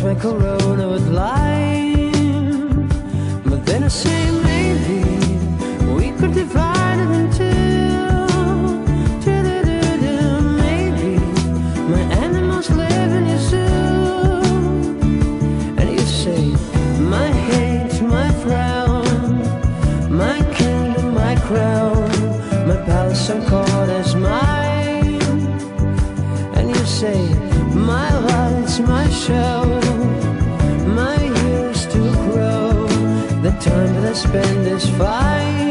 mix my Corona with lime. But then I say maybe we could divide it in two. Maybe my animals live in your zoo. And you say my hate, my frown, my kingdom, my crown, my palace and court is mine. And you say my lights, my show, my years to grow. The time that I spend is fine.